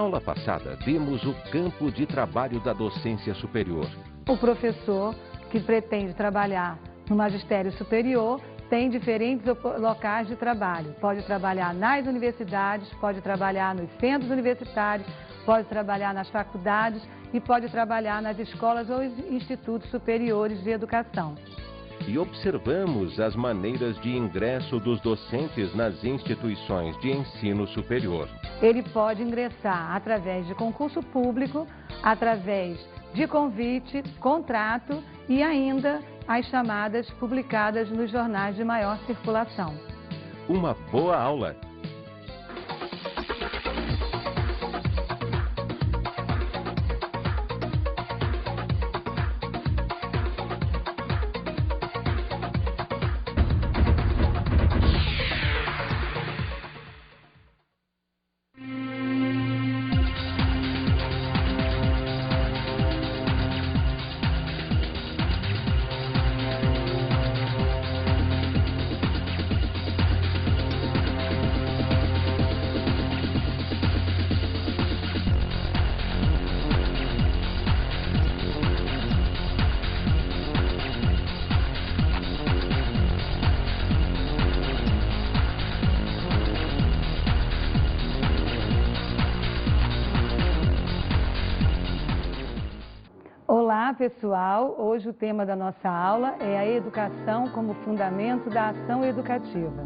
aula passada, vimos o campo de trabalho da docência superior. O professor que pretende trabalhar no magistério superior tem diferentes locais de trabalho. Pode trabalhar nas universidades, pode trabalhar nos centros universitários, pode trabalhar nas faculdades e pode trabalhar nas escolas ou institutos superiores de educação. E observamos as maneiras de ingresso dos docentes nas instituições de ensino superior. Ele pode ingressar através de concurso público, através de convite, contrato e ainda as chamadas publicadas nos jornais de maior circulação. Uma boa aula! Olá pessoal, hoje o tema da nossa aula é a educação como fundamento da ação educativa.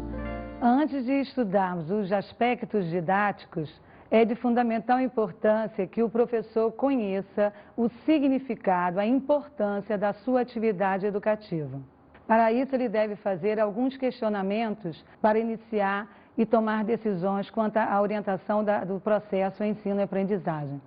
Antes de estudarmos os aspectos didáticos, é de fundamental importância que o professor conheça o significado, a importância da sua atividade educativa. Para isso ele deve fazer alguns questionamentos para iniciar e tomar decisões quanto à orientação do processo ensino e aprendizagem.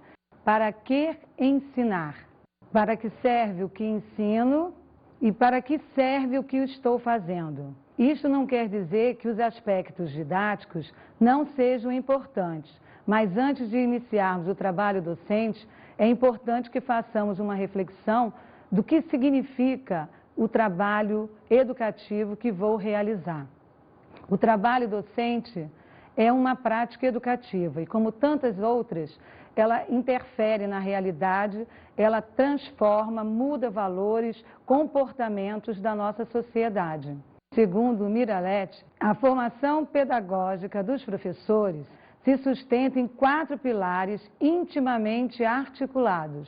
Para que ensinar? Para que serve o que ensino e para que serve o que estou fazendo. Isto não quer dizer que os aspectos didáticos não sejam importantes, mas antes de iniciarmos o trabalho docente, é importante que façamos uma reflexão do que significa o trabalho educativo que vou realizar. O trabalho docente é uma prática educativa e, como tantas outras, ela interfere na realidade, ela transforma, muda valores, comportamentos da nossa sociedade. Segundo Miralete, a formação pedagógica dos professores se sustenta em 4 pilares intimamente articulados.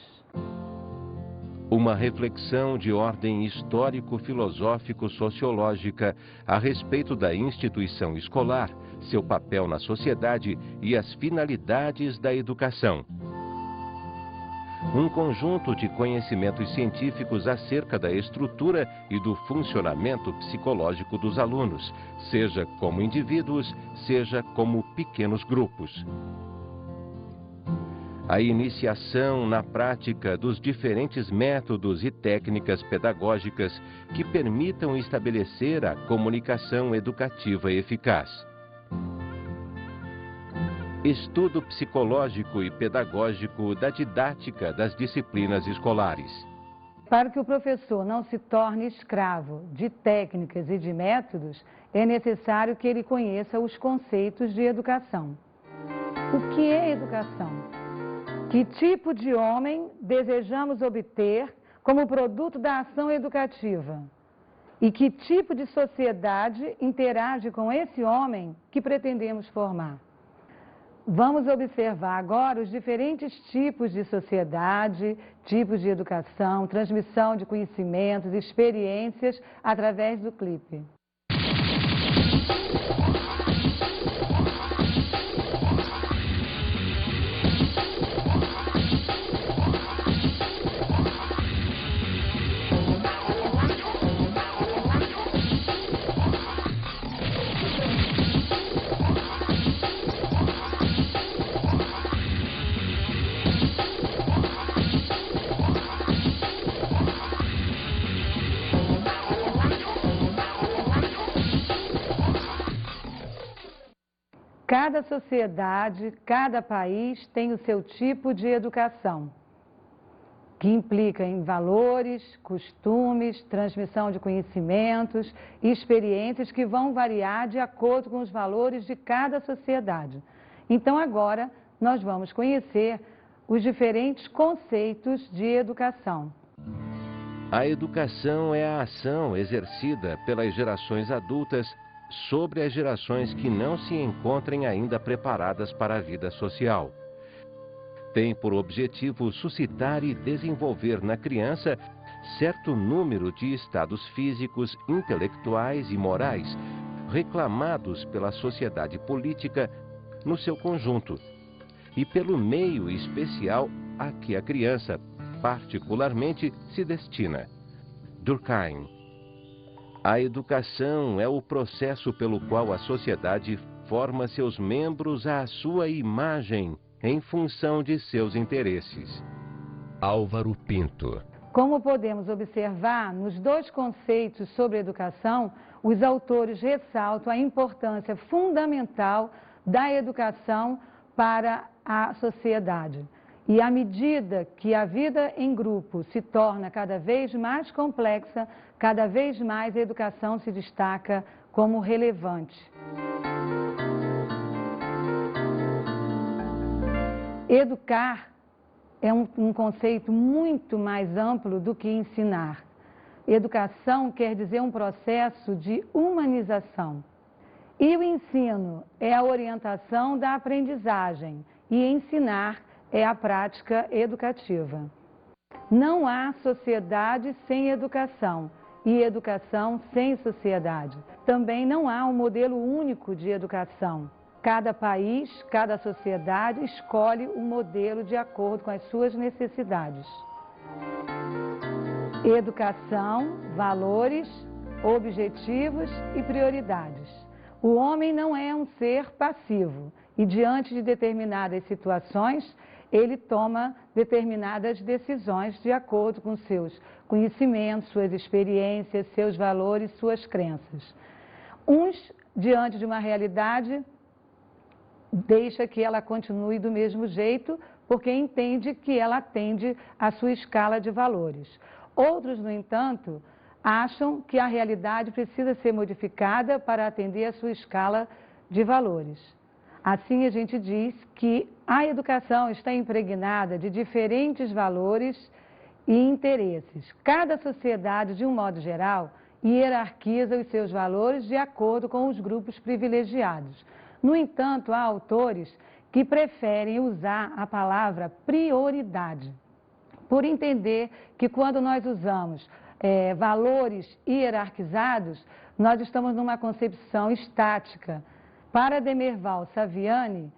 Uma reflexão de ordem histórico-filosófico-sociológica a respeito da instituição escolar, seu papel na sociedade e as finalidades da educação. Um conjunto de conhecimentos científicos acerca da estrutura e do funcionamento psicológico dos alunos, seja como indivíduos, seja como pequenos grupos. A iniciação na prática dos diferentes métodos e técnicas pedagógicas que permitam estabelecer a comunicação educativa eficaz. Estudo psicológico e pedagógico da didática das disciplinas escolares. Para que o professor não se torne escravo de técnicas e de métodos, é necessário que ele conheça os conceitos de educação. O que é educação? Que tipo de homem desejamos obter como produto da ação educativa? E que tipo de sociedade interage com esse homem que pretendemos formar? Vamos observar agora os diferentes tipos de sociedade, tipos de educação, transmissão de conhecimentos, experiências através do clipe. Cada sociedade, cada país tem o seu tipo de educação, que implica em valores, costumes, transmissão de conhecimentos e experiências que vão variar de acordo com os valores de cada sociedade. Então agora nós vamos conhecer os diferentes conceitos de educação. A educação é a ação exercida pelas gerações adultas sobre as gerações que não se encontrem ainda preparadas para a vida social. Tem por objetivo suscitar e desenvolver na criança certo número de estados físicos, intelectuais e morais reclamados pela sociedade política no seu conjunto e pelo meio especial a que a criança particularmente se destina. Durkheim. A educação é o processo pelo qual a sociedade forma seus membros à sua imagem em função de seus interesses. Álvaro Pinto. Como podemos observar, nos dois conceitos sobre educação, os autores ressaltam a importância fundamental da educação para a sociedade. E à medida que a vida em grupo se torna cada vez mais complexa, cada vez mais a educação se destaca como relevante. Educar é um conceito muito mais amplo do que ensinar. Educação quer dizer um processo de humanização. E o ensino é a orientação da aprendizagem e ensinar é a prática educativa. Não há sociedade sem educação e educação sem sociedade. Também não há um modelo único de educação. Cada país, cada sociedade escolhe um modelo de acordo com as suas necessidades. Educação, valores, objetivos e prioridades. O homem não é um ser passivo e, diante de determinadas situações, ele toma determinadas decisões de acordo com seus conhecimentos, suas experiências, seus valores, suas crenças. Uns, diante de uma realidade, deixa que ela continue do mesmo jeito, porque entende que ela atende à sua escala de valores. Outros, no entanto, acham que a realidade precisa ser modificada para atender à sua escala de valores. Assim, a gente diz que a educação está impregnada de diferentes valores e interesses. Cada sociedade, de um modo geral, hierarquiza os seus valores de acordo com os grupos privilegiados. No entanto, há autores que preferem usar a palavra prioridade, por entender que quando nós usamos valores hierarquizados, nós estamos numa concepção estática. Para Demerval Saviani,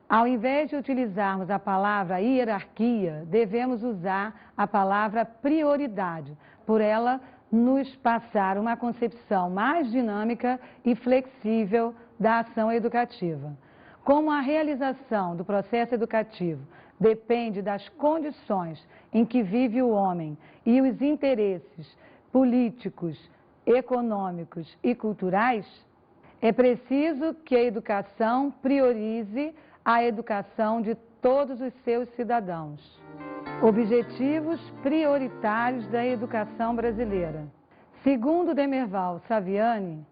ao invés de utilizarmos a palavra hierarquia, devemos usar a palavra prioridade, por ela nos passar uma concepção mais dinâmica e flexível da ação educativa. Como a realização do processo educativo depende das condições em que vive o homem e os interesses políticos, econômicos e culturais, é preciso que a educação priorize a educação de todos os seus cidadãos. Objetivos prioritários da educação brasileira. Segundo Demerval Saviani,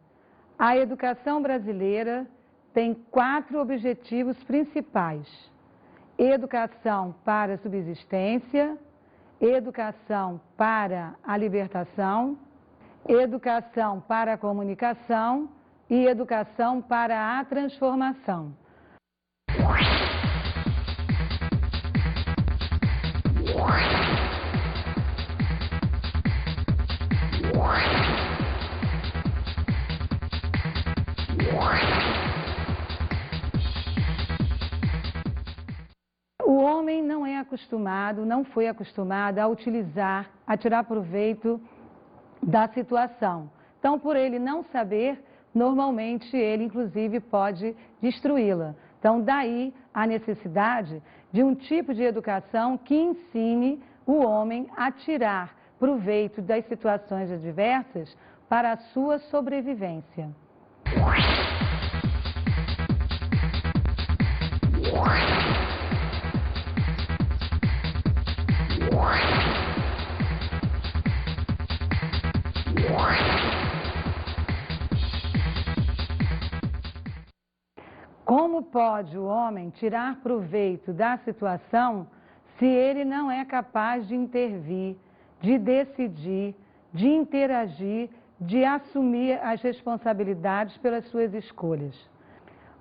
a educação brasileira tem 4 objetivos principais: educação para a subsistência, educação para a libertação, educação para a comunicação e educação para a transformação. O homem não é acostumado, não foi acostumado a utilizar, a tirar proveito da situação. Então, por ele não saber, normalmente ele, inclusive, pode destruí-la. Então, daí a necessidade de um tipo de educação que ensine o homem a tirar proveito das situações adversas para a sua sobrevivência. Como Como pode o homem tirar proveito da situação se ele não é capaz de intervir, de decidir, de interagir, de assumir as responsabilidades pelas suas escolhas?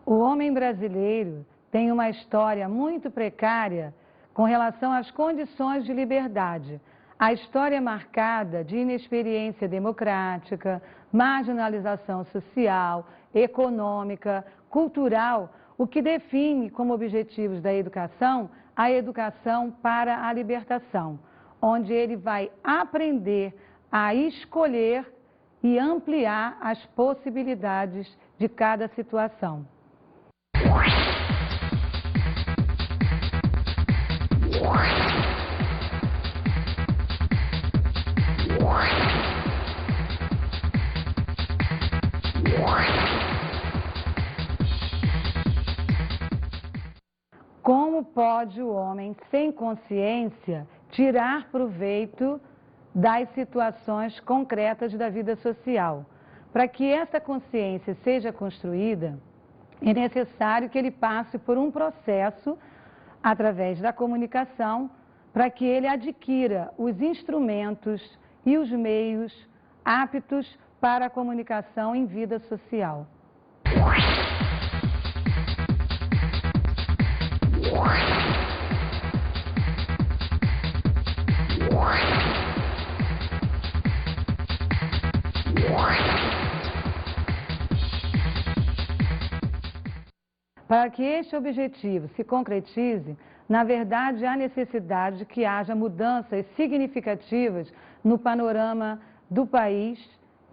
O homem brasileiro tem uma história muito precária com relação às condições de liberdade. A história é marcada de inexperiência democrática, marginalização social, econômica, cultural, o que define como objetivos da educação a educação para a libertação, onde ele vai aprender a escolher e ampliar as possibilidades de cada situação. Como pode o homem, sem consciência, tirar proveito das situações concretas da vida social? Para que essa consciência seja construída, é necessário que ele passe por um processo, através da comunicação, para que ele adquira os instrumentos e os meios aptos para a comunicação em vida social. Para que este objetivo se concretize, na verdade, há necessidade de que haja mudanças significativas no panorama do país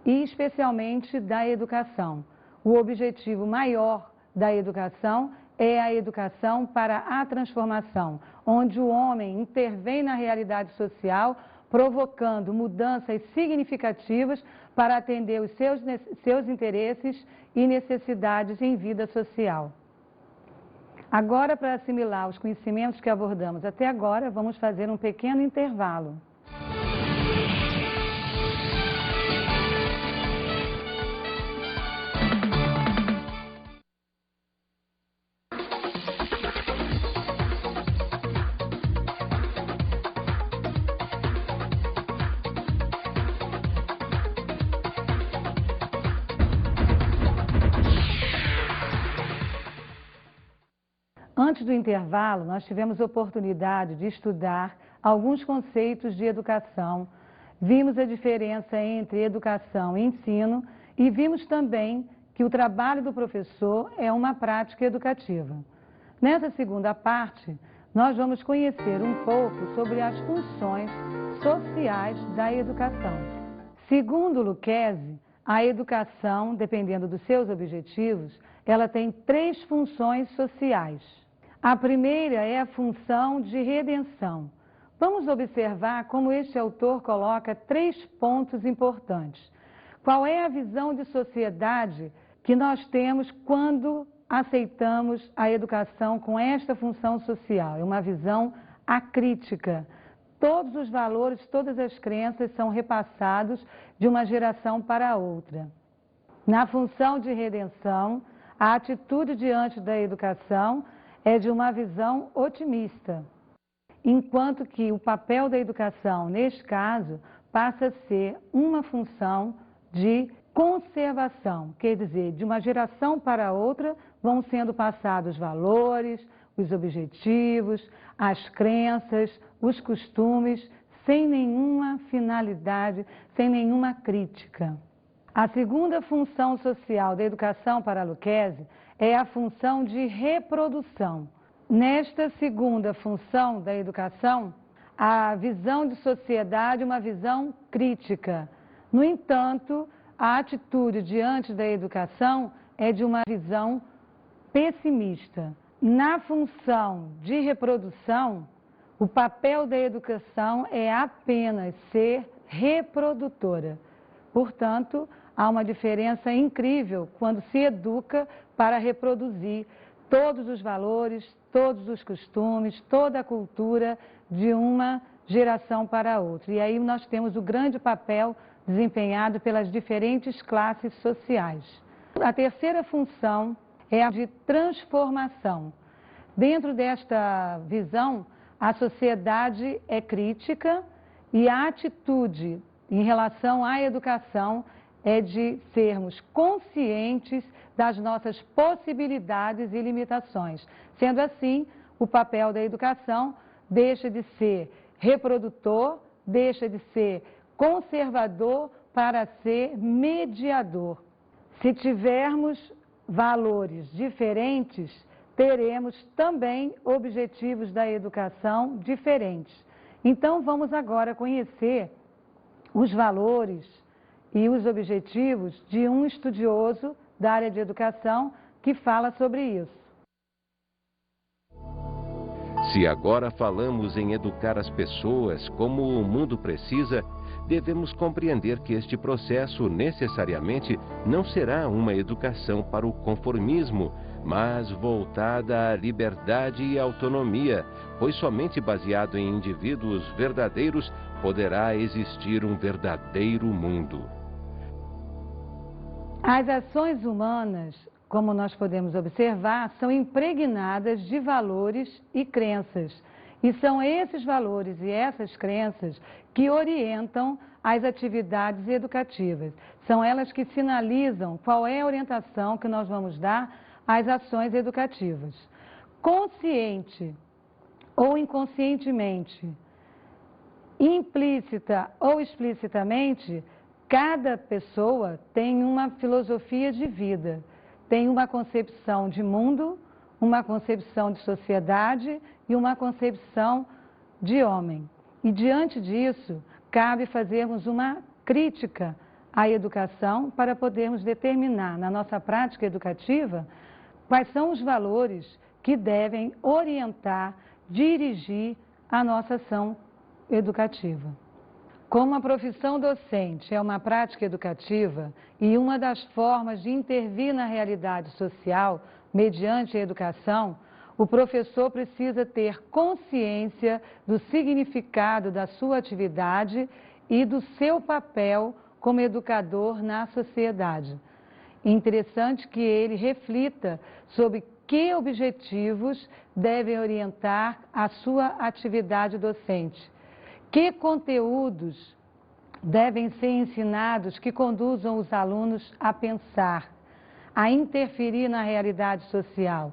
e especialmente da educação. O objetivo maior da educação é a educação para a transformação, onde o homem intervém na realidade social, provocando mudanças significativas para atender os seus interesses e necessidades em vida social. Agora, para assimilar os conhecimentos que abordamos até agora, vamos fazer um pequeno intervalo. Antes do intervalo, nós tivemos oportunidade de estudar alguns conceitos de educação, vimos a diferença entre educação e ensino e vimos também que o trabalho do professor é uma prática educativa. Nessa segunda parte, nós vamos conhecer um pouco sobre as funções sociais da educação. Segundo Lucchesi, a educação, dependendo dos seus objetivos, ela tem 3 funções sociais. A primeira é a função de redenção. Vamos observar como este autor coloca 3 pontos importantes. Qual é a visão de sociedade que nós temos quando aceitamos a educação com esta função social? É uma visão acrítica. Todos os valores, todas as crenças são repassados de uma geração para outra. Na função de redenção, a atitude diante da educação é de uma visão otimista, enquanto que o papel da educação, neste caso, passa a ser uma função de conservação, quer dizer, de uma geração para outra vão sendo passados valores, os objetivos, as crenças, os costumes, sem nenhuma finalidade, sem nenhuma crítica. A segunda função social da educação para Lucchesi é a função de reprodução. Nesta segunda função da educação, a visão de sociedade é uma visão crítica. No entanto, a atitude diante da educação é de uma visão pessimista. Na função de reprodução, o papel da educação é apenas ser reprodutora. Portanto, há uma diferença incrível quando se educa para reproduzir todos os valores, todos os costumes, toda a cultura de uma geração para outra. E aí nós temos o grande papel desempenhado pelas diferentes classes sociais. A terceira função é a de transformação. Dentro desta visão, a sociedade é crítica e a atitude em relação à educação é de sermos conscientes das nossas possibilidades e limitações. Sendo assim, o papel da educação deixa de ser reprodutor, deixa de ser conservador para ser mediador. Se tivermos valores diferentes, teremos também objetivos da educação diferentes. Então, vamos agora conhecer os valores e os objetivos de um estudioso da área de educação que fala sobre isso. Se agora falamos em educar as pessoas como o mundo precisa, devemos compreender que este processo necessariamente não será uma educação para o conformismo, mas voltada à liberdade e autonomia, pois somente baseado em indivíduos verdadeiros poderá existir um verdadeiro mundo. As ações humanas, como nós podemos observar, são impregnadas de valores e crenças. E são esses valores e essas crenças que orientam as atividades educativas. São elas que sinalizam qual é a orientação que nós vamos dar às ações educativas. Consciente ou inconscientemente, implícita ou explicitamente, cada pessoa tem uma filosofia de vida, tem uma concepção de mundo, uma concepção de sociedade e uma concepção de homem. E diante disso, cabe fazermos uma crítica à educação para podermos determinar na nossa prática educativa quais são os valores que devem orientar, dirigir a nossa ação educativa. Como a profissão docente é uma prática educativa e uma das formas de intervir na realidade social mediante a educação, o professor precisa ter consciência do significado da sua atividade e do seu papel como educador na sociedade. É interessante que ele reflita sobre que objetivos devem orientar a sua atividade docente. Que conteúdos devem ser ensinados que conduzam os alunos a pensar, a interferir na realidade social?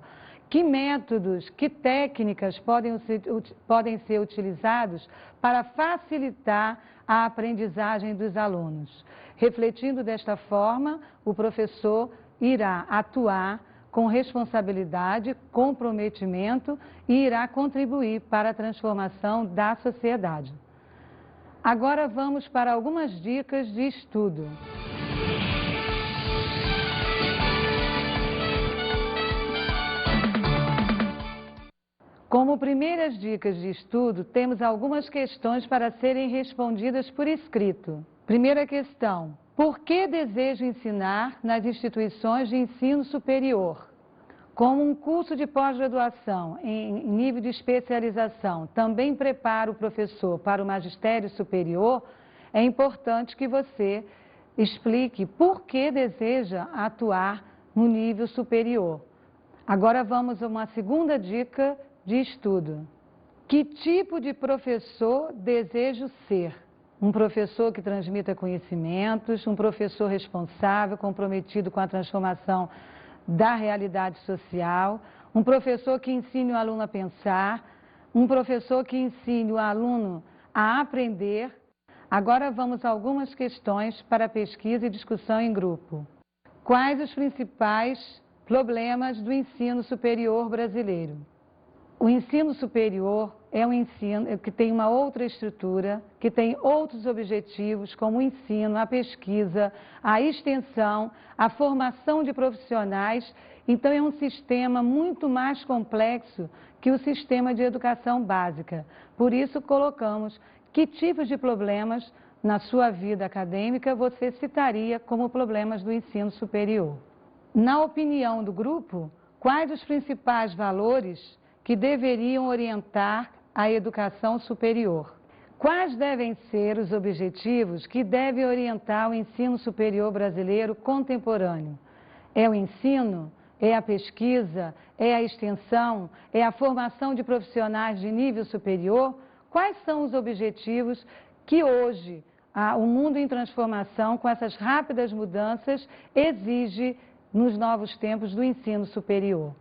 Que métodos, que técnicas podem ser utilizados para facilitar a aprendizagem dos alunos? Refletindo desta forma, o professor irá atuar com responsabilidade, comprometimento e irá contribuir para a transformação da sociedade. Agora vamos para algumas dicas de estudo. Como primeiras dicas de estudo, temos algumas questões para serem respondidas por escrito. Primeira questão: por que desejo ensinar nas instituições de ensino superior? Como um curso de pós-graduação em nível de especialização também prepara o professor para o magistério superior, é importante que você explique por que deseja atuar no nível superior. Agora vamos a uma segunda dica de estudo. Que tipo de professor desejo ser? Um professor que transmita conhecimentos, um professor responsável, comprometido com a transformação da realidade social, um professor que ensine o aluno a pensar, um professor que ensine o aluno a aprender. Agora vamos a algumas questões para pesquisa e discussão em grupo. Quais os principais problemas do ensino superior brasileiro? O ensino superior é um ensino que tem uma outra estrutura, que tem outros objetivos, como o ensino, a pesquisa, a extensão, a formação de profissionais. Então, é um sistema muito mais complexo que o sistema de educação básica. Por isso, colocamos que tipos de problemas na sua vida acadêmica você citaria como problemas do ensino superior. Na opinião do grupo, quais os principais valores que deveriam orientar a educação superior? Quais devem ser os objetivos que devem orientar o ensino superior brasileiro contemporâneo? É o ensino É a pesquisa? É a extensão? É a formação de profissionais de nível superior? Quais são os objetivos que hoje o mundo em transformação, com essas rápidas mudanças, exige nos novos tempos do ensino superior?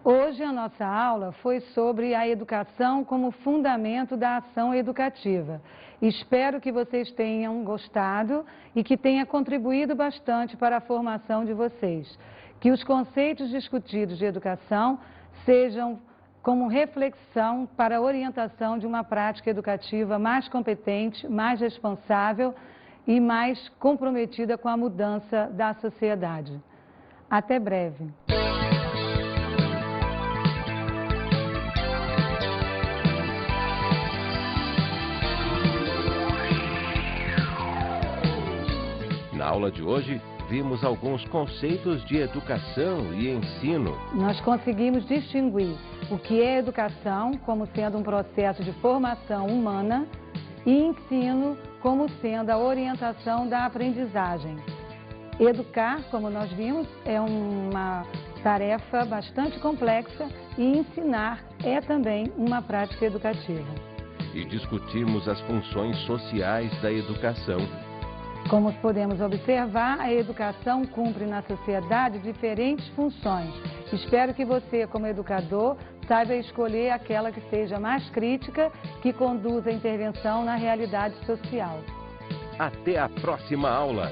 Hoje a nossa aula foi sobre a educação como fundamento da ação educativa. Espero que vocês tenham gostado e que tenha contribuído bastante para a formação de vocês. Que os conceitos discutidos de educação sejam como reflexão para a orientação de uma prática educativa mais competente, mais responsável e mais comprometida com a mudança da sociedade. Até breve. Na aula de hoje, vimos alguns conceitos de educação e ensino. Nós conseguimos distinguir o que é educação como sendo um processo de formação humana e ensino como sendo a orientação da aprendizagem. Educar, como nós vimos, é uma tarefa bastante complexa e ensinar é também uma prática educativa. E discutimos as funções sociais da educação. Como podemos observar, a educação cumpre na sociedade diferentes funções. Espero que você, como educador, saiba escolher aquela que seja mais crítica, que conduza a intervenção na realidade social. Até a próxima aula!